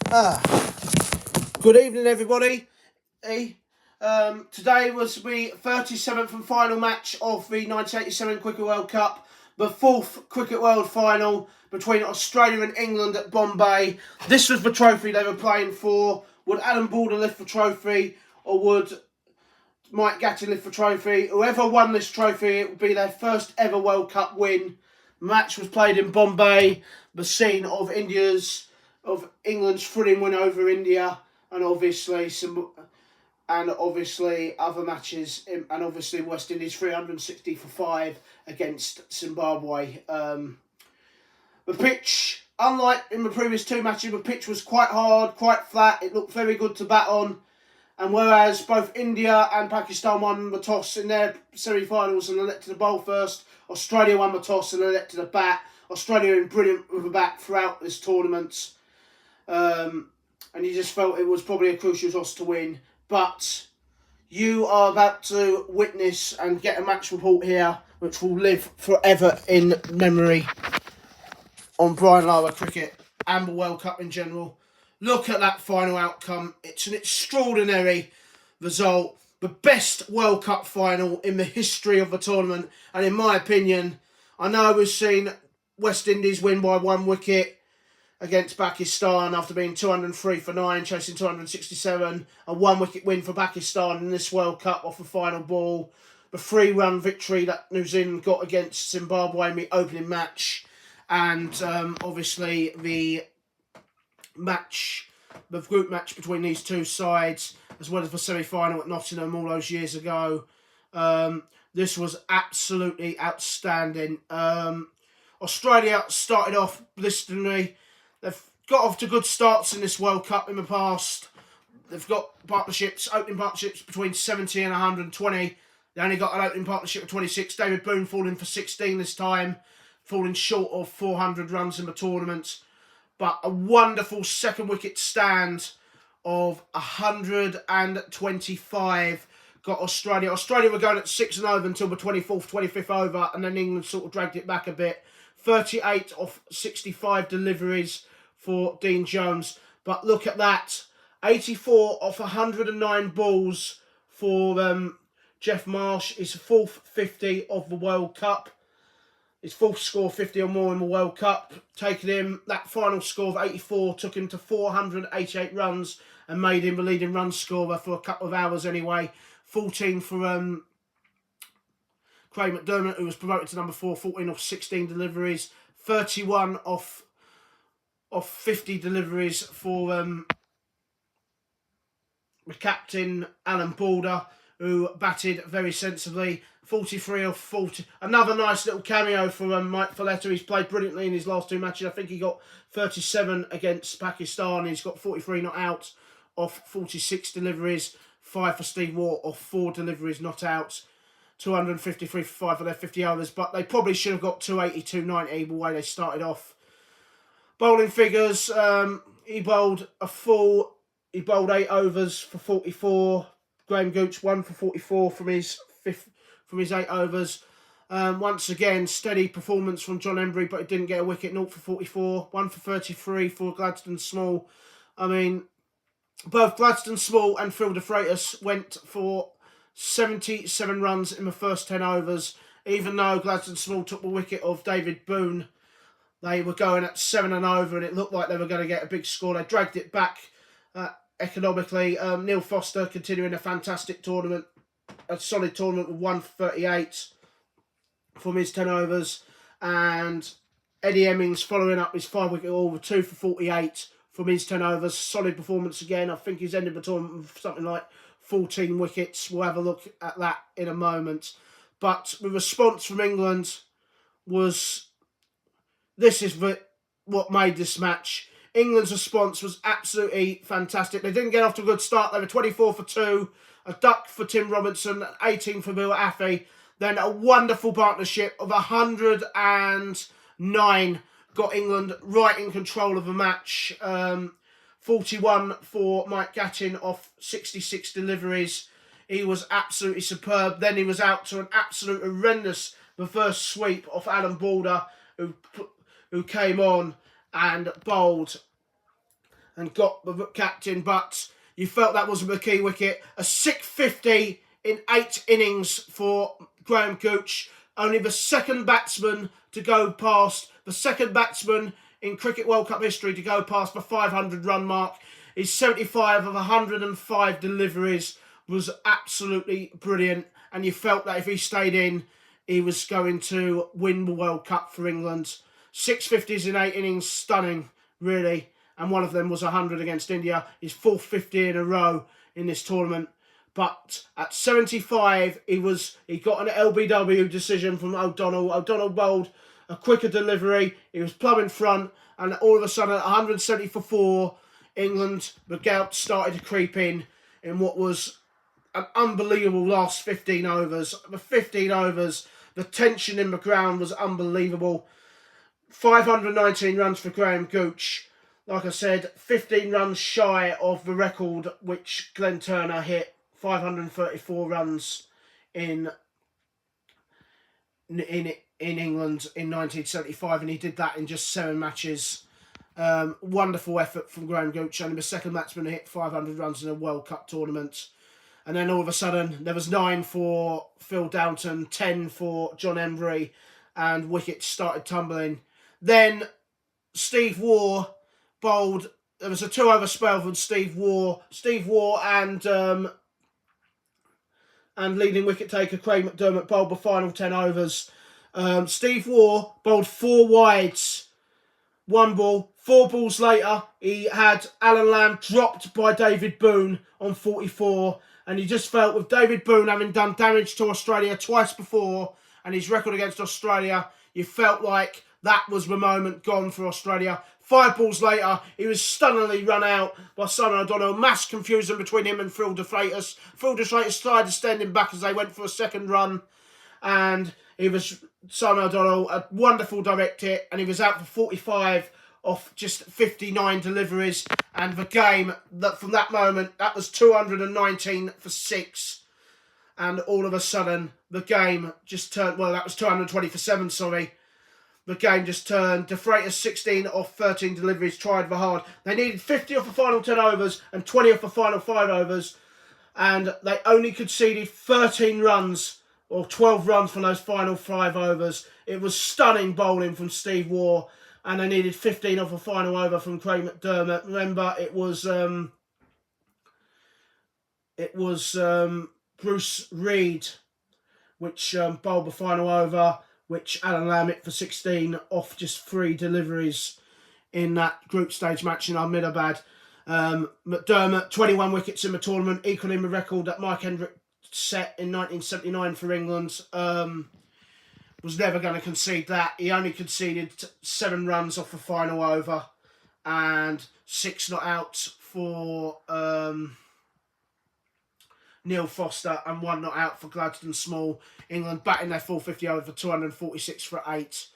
Good evening, everybody. Today was the 37th and final match of the 1987 Cricket World Cup, the fourth Cricket World Final between Australia and England at Bombay. This was the trophy they were playing for. Would Alan Border lift the trophy, or would Mike Hendrick lift the trophy? Whoever won this trophy, it would be their first ever World Cup win. The match was played in Bombay, the scene of England's thrilling win over India, and obviously other matches, and obviously West Indies 360 for 5 against Zimbabwe. The pitch, unlike in the previous two matches, the pitch was quite hard, quite flat. It looked very good to bat on. And whereas both India and Pakistan won the toss in their semi-finals and elected to bowl first, Australia won the toss and elected to bat. Australia been brilliant with the bat throughout this tournament. And you just felt it was probably a crucial toss to win. But you are about to witness and get a match report here which will live forever in memory on Brian Lara cricket and the World Cup in general. Look at that final outcome. It's an extraordinary result. The best World Cup final in the history of the tournament. And in my opinion, I know we've seen West Indies win by 1 wicket against Pakistan after being 203 for 9, chasing 267. A 1 wicket win for Pakistan in this World Cup off the final ball. The 3-run victory that New Zealand got against Zimbabwe in the opening match. And obviously the group match between these two sides, as well as the semi-final at Nottingham all those years ago. This was absolutely outstanding. Australia started off blisteringly. They've got off to good starts in this World Cup in the past. They've got opening partnerships between 70 and 120. They only got an opening partnership of 26. David Boone falling for 16 this time, falling short of 400 runs in the tournament. But a wonderful second wicket stand of 125 got Australia. Australia were going at 6 and over until the 24th, 25th over, and then England sort of dragged it back a bit. 38 of 65 deliveries for Dean Jones. But look at that. 84 off 109 balls for Geoff Marsh. His fourth 50 of the World Cup. His fourth score 50 or more in the World Cup. Taking him, that final score of 84 took him to 488 runs and made him the leading run scorer for a couple of hours anyway. 14 for Graham McDermott, who was promoted to number 4, 14 off 16 deliveries. 31 off 50 deliveries for the captain, Alan Border, who batted very sensibly. 43 off 40. Another nice little cameo for Mike Folletta. He's played brilliantly in his last two matches. I think he got 37 against Pakistan. He's got 43 not out off 46 deliveries. 5 for Steve Waugh off 4 deliveries not out. 253 for 5 for their 50 overs. But they probably should have got 280, 290 the way they started off. Bowling figures. He bowled 8 overs for 44. Graham Gooch 1 for 44 from his 8 overs. Once again, steady performance from John Embry, but he didn't get a wicket. 0 for 44. 1 for 33 for Gladstone Small. I mean, both Gladstone Small and Phil de Freitas went for 77 runs in the first 10 overs. Even though Gladstone Small took the wicket of David Boone, they were going at 7 and over, and it looked like they were going to get a big score. They dragged it back economically. Neil Foster continuing a fantastic tournament. A solid tournament with 1 for 38 from his 10 overs. And Eddie Hemmings following up his 5-wicket haul with 2 for 48 from his 10 overs. Solid performance again. I think he's ended the tournament with something like 14 wickets. We'll have a look at that in a moment. But the response from England was... This is what made this match. England's response was absolutely fantastic. They didn't get off to a good start. They were 24 for 2. A duck for Tim Robinson, 18 for Bill Affey. Then a wonderful partnership of 109 got England right in control of the match. 41 for Mike Gattin off 66 deliveries. He was absolutely superb. Then he was out to an absolute horrendous reverse sweep off Alan Border, who came on and bowled and got the captain, but you felt that was a key wicket. A 650 in 8 innings for Graham Gooch. Only the second batsman to go past, the second batsman in Cricket World Cup history to go past the 500 run mark. His 75 of 105 deliveries was absolutely brilliant, and you felt that if he stayed in, he was going to win the World Cup for England. 650s in 8 innings, stunning, really. And one of them was 100 against India. His 4th 50 in a row in this tournament. But at 75, he got an LBW decision from O'Donnell. O'Donnell bowled a quicker delivery. He was plumb in front. And all of a sudden, at 170 for 4, England, the gout started to creep in what was an unbelievable last 15 overs. The 15 overs, the tension in the ground was unbelievable. 519 runs for Graham Gooch. Like I said, 15 runs shy of the record which Glenn Turner hit. 534 runs in England in 1975, and he did that in just 7 matches. Wonderful effort from Graham Gooch, only the second batsman to hit 500 runs in a World Cup tournament. And then all of a sudden, there was 9 for Phil Downton, 10 for John Embry, and wickets started tumbling. Then Steve Waugh bowled. There was a 2-over spell from Steve Waugh. Steve Waugh and leading wicket taker Craig McDermott bowled the final 10 overs. Steve Waugh bowled 4 wides, 1 ball. 4 balls later, he had Alan Lamb dropped by David Boone on 44. And you just felt with David Boone having done damage to Australia twice before and his record against Australia, you felt like that was the moment gone for Australia. 5 balls later, he was stunningly run out by Simon O'Donnell. Mass confusion between him and Phil de Freitas. Phil de Freitas tried to stand him back as they went for a second run. And Simon O'Donnell, a wonderful direct hit, and he was out for 45 off just 59 deliveries. And the game, from that moment, that was 219 for 6. And all of a sudden, the game just turned, well, that was 220 for 7, sorry. The game just turned. De Freitas 16 off 13 deliveries, tried the hard. They needed 50 off the final 10 overs and 20 off the final 5 overs. And they only conceded 13 runs, or 12 runs from those final 5 overs. It was stunning bowling from Steve Waugh. And they needed 15 off a final over from Craig McDermott. Remember, it was Bruce Reid, which bowled the final over, which Alan Lamb hit for 16 off just 3 deliveries in that group stage match in Ahmedabad. McDermott, 21 wickets in the tournament, equaling the record that Mike Hendrick set in 1979 for England. Was never going to concede that. He only conceded 7 runs off the final over and 6 not outs for Neil Foster and 1 not out for Gladstone Small. England batting their full 50 over for 246 for 8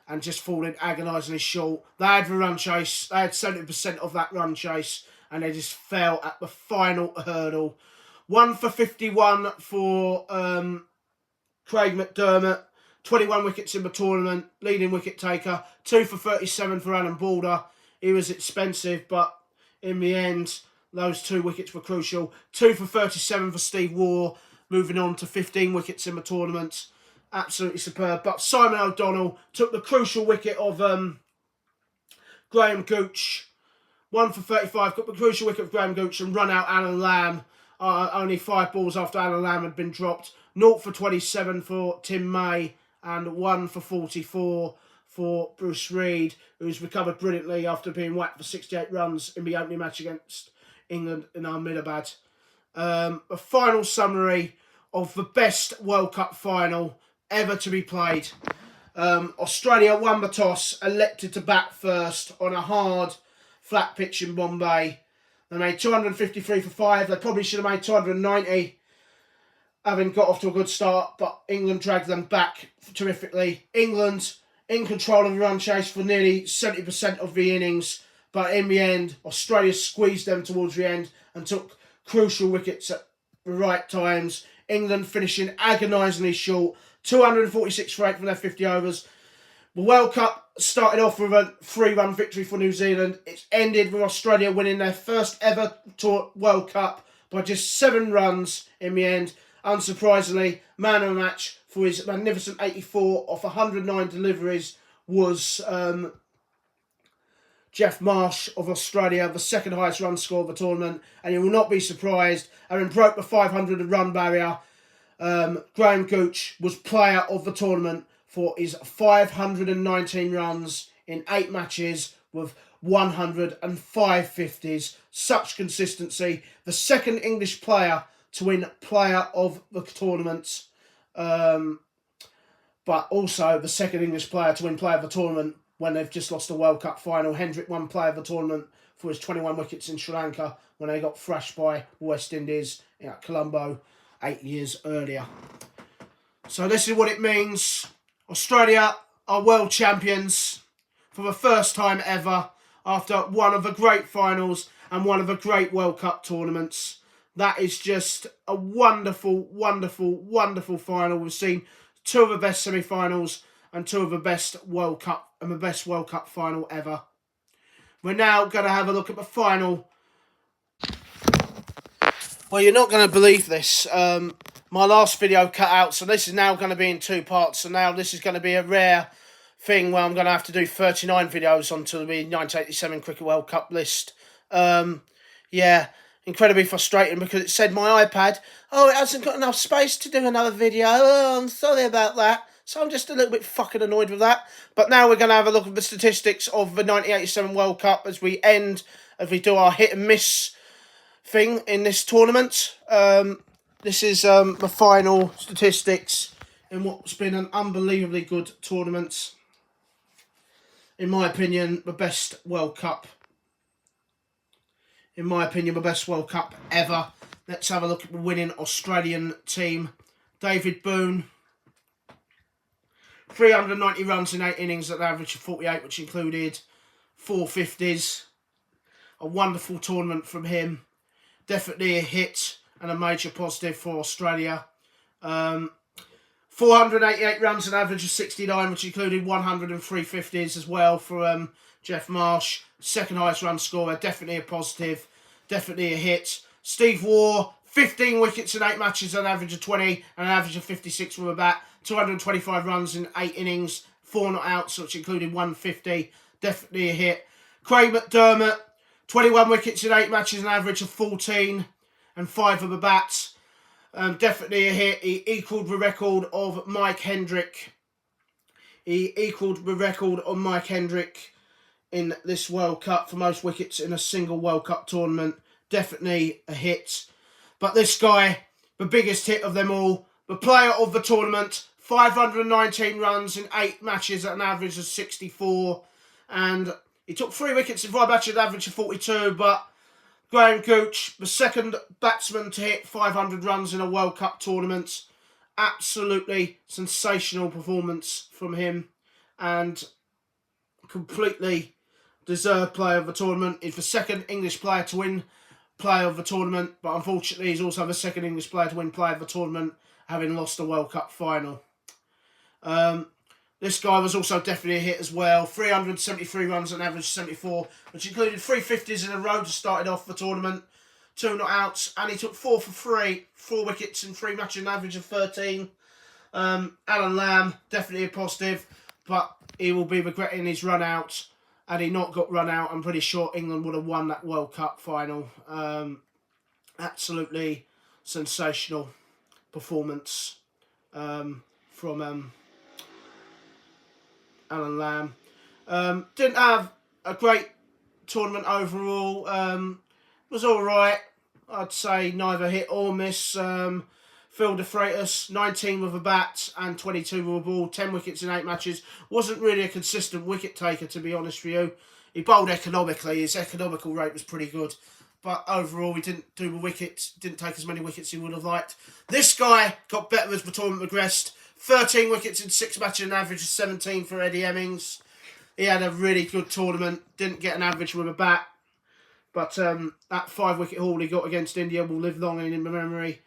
and just falling agonisingly short. They had the run chase. They had 70% of that run chase and they just fell at the final hurdle. 1 for 51 for Craig McDermott. 21 wickets in the tournament, leading wicket taker. 2 for 37 for Alan Balder. He was expensive, but in the end, those 2 wickets were crucial. 2 for 37 for Steve Waugh, moving on to 15 wickets in the tournament. Absolutely superb. But Simon O'Donnell took the crucial wicket of Graham Gooch. 1 for 35, got the crucial wicket of Graham Gooch and run out Alan Lamb. Only 5 balls after Alan Lamb had been dropped. 0 for 27 for Tim May. And 1 for 44 for Bruce Reid, who's recovered brilliantly after being whacked for 68 runs in the opening match against England in Ahmedabad. A final summary of the best World Cup final ever to be played. Australia won the toss, elected to bat first on a hard, flat pitch in Bombay. They made 253 for 5. They probably should have made 290. Having got off to a good start, but England dragged them back terrifically. England in control of the run chase for nearly 70% of the innings, but in the end, Australia squeezed them towards the end and took crucial wickets at the right times. England finishing agonisingly short, 246 for 8 from their 50 overs. The World Cup started off with a 3-run victory for New Zealand. It's ended with Australia winning their first ever World Cup by just 7 runs in the end. Unsurprisingly, man of the match for his magnificent 84 off 109 deliveries was Geoff Marsh of Australia, the second highest run score of the tournament. And you will not be surprised, having broke the 500 run barrier, Graham Gooch was player of the tournament for his 519 runs in 8 matches with 105 50s. Such consistency. The second English player to win player of the tournament, but also the second English player to win player of the tournament when they've just lost the World Cup final. Hendrick won player of the tournament for his 21 wickets in Sri Lanka when they got thrashed by West Indies at Colombo 8 years earlier. So this is what it means. Australia are world champions for the first time ever after one of the great finals and one of the great World Cup tournaments. That is just a wonderful, wonderful, wonderful final. We've seen 2 of the best semi-finals and 2 of the best World Cup and the best World Cup final ever. We're now going to have a look at the final. Well, you're not going to believe this. My last video cut out, so this is now going to be in 2 parts. So now this is going to be a rare thing where I'm going to have to do 39 videos onto the 1987 Cricket World Cup list. Yeah, incredibly frustrating because it said my iPad, oh, it hasn't got enough space to do another video. Oh, I'm sorry about that. So I'm just a little bit fucking annoyed with that. But now we're going to have a look at the statistics of the 1987 World Cup as we do our hit and miss thing in this tournament. This is the final statistics in what's been an unbelievably good tournament. In my opinion, the best World Cup. In my opinion, the best World Cup ever. Let's have a look at the winning Australian team. David Boone. 390 runs in 8 innings at an average of 48, which included 4 50s. A wonderful tournament from him. Definitely a hit and a major positive for Australia. 488 runs, an average of 69, which included 103 50s as well for Geoff Marsh. Second highest run scorer, definitely a positive, definitely a hit. Steve Waugh, 15 wickets in 8 matches, an average of 20 and an average of 56 with a bat. 225 runs in 8 innings, 4 not outs, which included 150, definitely a hit. Craig McDermott, 21 wickets in 8 matches, an average of 14 and 5 of the bats. Definitely a hit. He equalled the record of Mike Hendrick. In this World Cup for most wickets in a single World Cup tournament. Definitely a hit. But this guy, the biggest hit of them all, the player of the tournament, 519 runs in 8 matches at an average of 64. And he took 3 wickets in 5 matches at an average of 42, but Graham Gooch, the second batsman to hit 500 runs in a World Cup tournament. Absolutely sensational performance from him and completely deserved player of the tournament. He's the second English player to win player of the tournament, but unfortunately he's also the second English player to win player of the tournament, having lost the World Cup final. This guy was also definitely a hit as well. 373 runs and average 74, which included 3 50s in a row to start off the tournament. 2 not outs, and he took 4 for 3, 4 wickets in 3 matches, an average of 13. Alan Lamb, definitely a positive, but he will be regretting his run out. Had he not got run out, I'm pretty sure England would have won that World Cup final. Absolutely sensational performance from Alan Lamb. Didn't have a great tournament overall. Was alright. I'd say neither hit or miss. Phil de Freitas, 19 with a bat and 22 with a ball, 10 wickets in 8 matches. Wasn't really a consistent wicket taker, to be honest with you. He bowled economically. His economical rate was pretty good. But overall, he didn't do the wickets, didn't take as many wickets as he would have liked. This guy got better as the tournament progressed. 13 wickets in 6 matches, an average of 17 for Eddie Hemmings. He had a really good tournament. Didn't get an average with a bat. But that 5-wicket haul he got against India will live long in memory.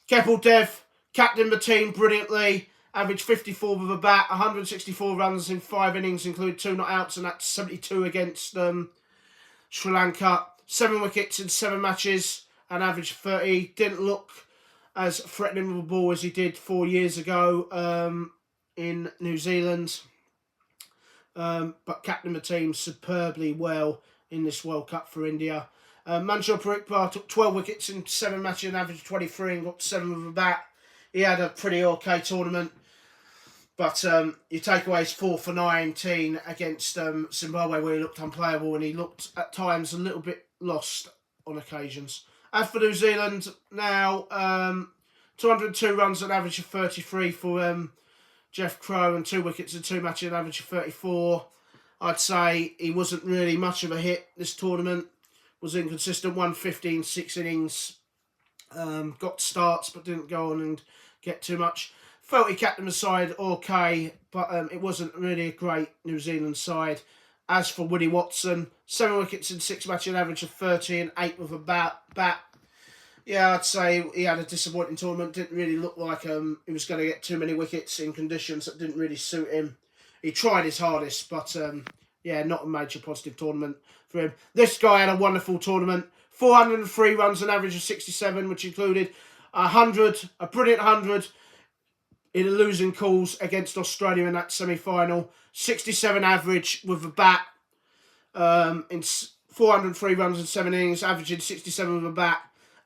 Kapil Dev captained the team brilliantly averaged 54 with a bat, 164 runs in 5 innings, including 2 not outs, and that's 72 against Sri Lanka. 7 wickets in 7 matches, and averaged 30. Didn't look as threatening with the ball as he did 4 years ago in New Zealand. But captained the team superbly well in this World Cup for India. Manchur Parikpar took 12 wickets in 7 matches and averaged 23 and got 7 with a bat. He had a pretty okay tournament, but you take away his 4 for 19 against Zimbabwe, where he looked unplayable and he looked at times a little bit lost on occasions. As for New Zealand now, 202 runs at an average of 33 for Geoff Crowe, and 2 wickets in 2 matches, an average of 34. I'd say he wasn't really much of a hit this tournament. Was inconsistent, 150 in 6 innings. Got starts but didn't go on and get too much. Felt he captained the side okay, but it wasn't really a great New Zealand side. As for Woody Watson, 7 wickets in 6 matches, an average of 30 and 8 with a bat. Yeah, I'd say he had a disappointing tournament. Didn't really look like he was going to get too many wickets in conditions that didn't really suit him. He tried his hardest, but yeah, not a major positive tournament for him. This guy had a wonderful tournament. 403 runs, an average of 67, which included a brilliant 100 in a losing cause against Australia in that semi-final. 67 average with a bat in 403 runs and 7 innings, averaging 67 with a bat.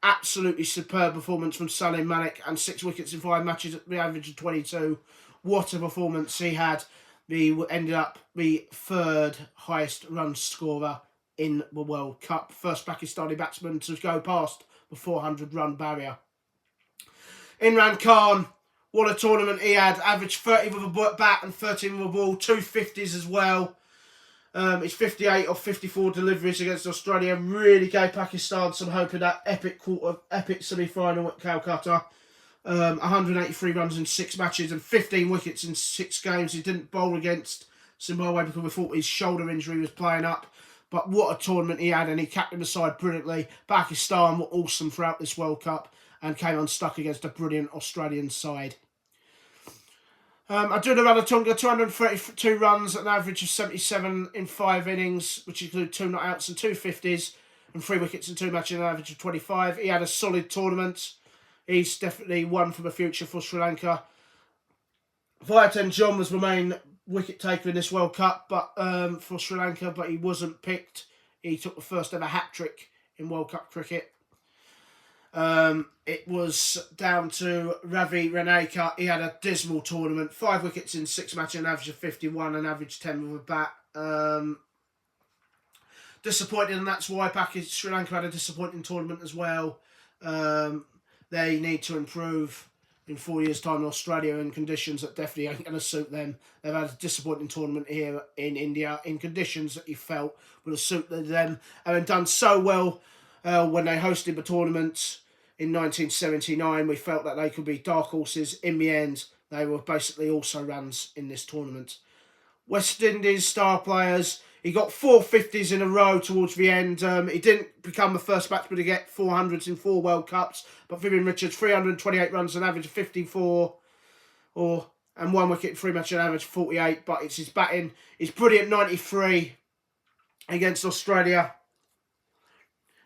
Absolutely superb performance from Salim Malik, and 6 wickets in 5 matches at the average of 22. What a performance he had. He ended up the 3rd highest run scorer in the World Cup. First Pakistani batsman to go past the 400 run barrier. Imran Khan, what a tournament he had. Averaged 30 with a bat and 13 with a ball. 2 50s as well. His 58 of 54 deliveries against Australia really gave Pakistan some hope in that epic semi-final at Calcutta. 183 runs in 6 matches and 15 wickets in 6 games. He didn't bowl against Zimbabwe because we thought his shoulder injury was playing up. But what a tournament he had, and he captained the side brilliantly. Pakistan were awesome throughout this World Cup and came unstuck against a brilliant Australian side. Aduna Ranatunga, 232 runs at an average of 77 in 5 innings, which include 2 not outs and 2 50s, and 3 wickets in 2 matches, an average of 25. He had a solid tournament. He's definitely one for the future for Sri Lanka. Vayaten John was the main wicket taker in this World Cup, but for Sri Lanka, but he wasn't picked. He took the first ever hat-trick in World Cup cricket. It was down to Ravi Ranekar. He had a dismal tournament. 5 wickets in 6 matches, an average of 51, an average 10 with a bat. Disappointing, and that's why Sri Lanka had a disappointing tournament as well. They need to improve in 4 years' time in Australia in conditions that definitely ain't going to suit them. They've had a disappointing tournament here in India in conditions that you felt would have suited them. Having done so well when they hosted the tournament in 1979, we felt that they could be dark horses. In the end, they were basically also runs in this tournament. West Indies star players. He got 4 50s in a row towards the end. He didn't become the first batsman to get 400s in 4 World Cups, but Vivian Richards, 328 runs, an average of 54, and 1 wicket in 3 matches, an average of 48. But it's his batting. His brilliant 93 against Australia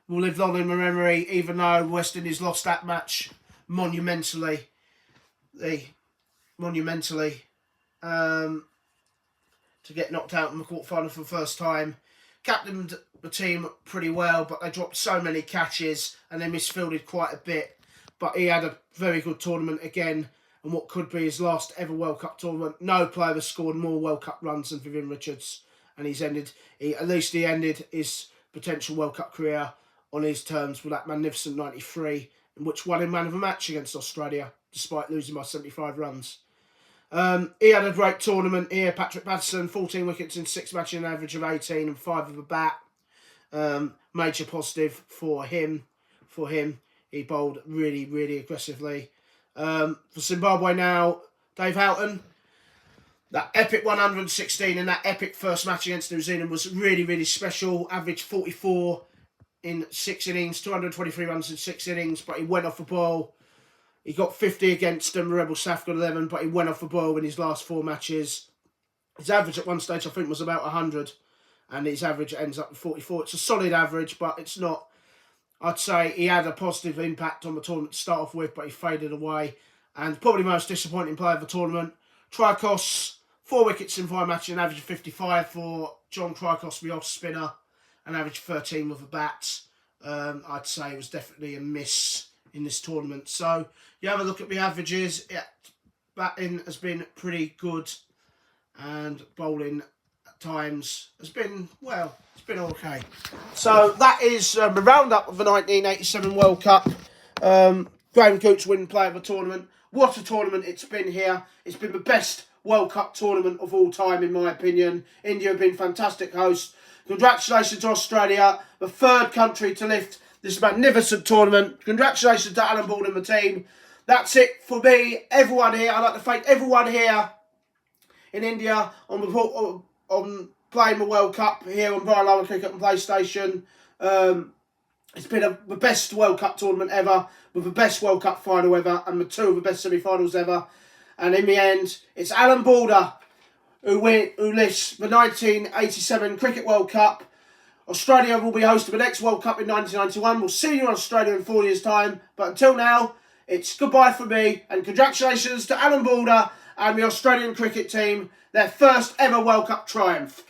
will live on in my memory, even though West Indies lost that match monumentally. To get knocked out in the quarterfinal for the first time. Captained the team pretty well, but they dropped so many catches and they misfielded quite a bit. But he had a very good tournament again, and what could be his last ever World Cup tournament. No player has scored more World Cup runs than Vivian Richards, and he ended his potential World Cup career on his terms with that magnificent 93, in which won him man of the match against Australia, despite losing by 75 runs. He had a great tournament here. Patrick Patterson, 14 wickets in 6 matches, an average of 18 and 5 with a bat. Major positive for him. He bowled really, really aggressively. For Zimbabwe now, Dave Houghton. That epic 116 in that epic first match against New Zealand was really, really special. Averaged 44 in 6 innings, 223 runs in 6 innings, but he went off the ball. He got 50 against them, Rebel South got 11, but he went off the boil in his last 4 matches. His average at one stage, I think, was about 100, and his average ends up with 44. It's a solid average, but it's not. I'd say he had a positive impact on the tournament to start off with, but he faded away. And probably the most disappointing player of the tournament, Tricos, 4 wickets in 5 matches, an average of 55 for John Tricos, the off spinner, an average of 13 with a bat. I'd say it was definitely a miss in this tournament. So you have a look at the averages. Yeah, batting has been pretty good, and bowling at times has been, well, it's been okay. So that is the roundup of the 1987 World Cup. Graham Gooch winning player of the tournament. What a tournament it's been here. It's been the best World Cup tournament of all time, in my opinion. India have been fantastic hosts. Congratulations to Australia, the 3rd country to lift this magnificent tournament. Congratulations to Alan Bald and the team. That's it for me. Everyone here, I'd like to thank everyone here in India on playing the World Cup here on Brian Lower Cricket and PlayStation. It's been the best World Cup tournament ever, with the best World Cup final ever, and the 2 of the best semi-finals ever. And in the end, it's Alan Balder who lifts the 1987 Cricket World Cup. Australia will be hosting the next World Cup in 1991. We'll see you in Australia in 4 years' time. But until now, it's goodbye from me, and congratulations to Alan Balder and the Australian cricket team, their first ever World Cup triumph.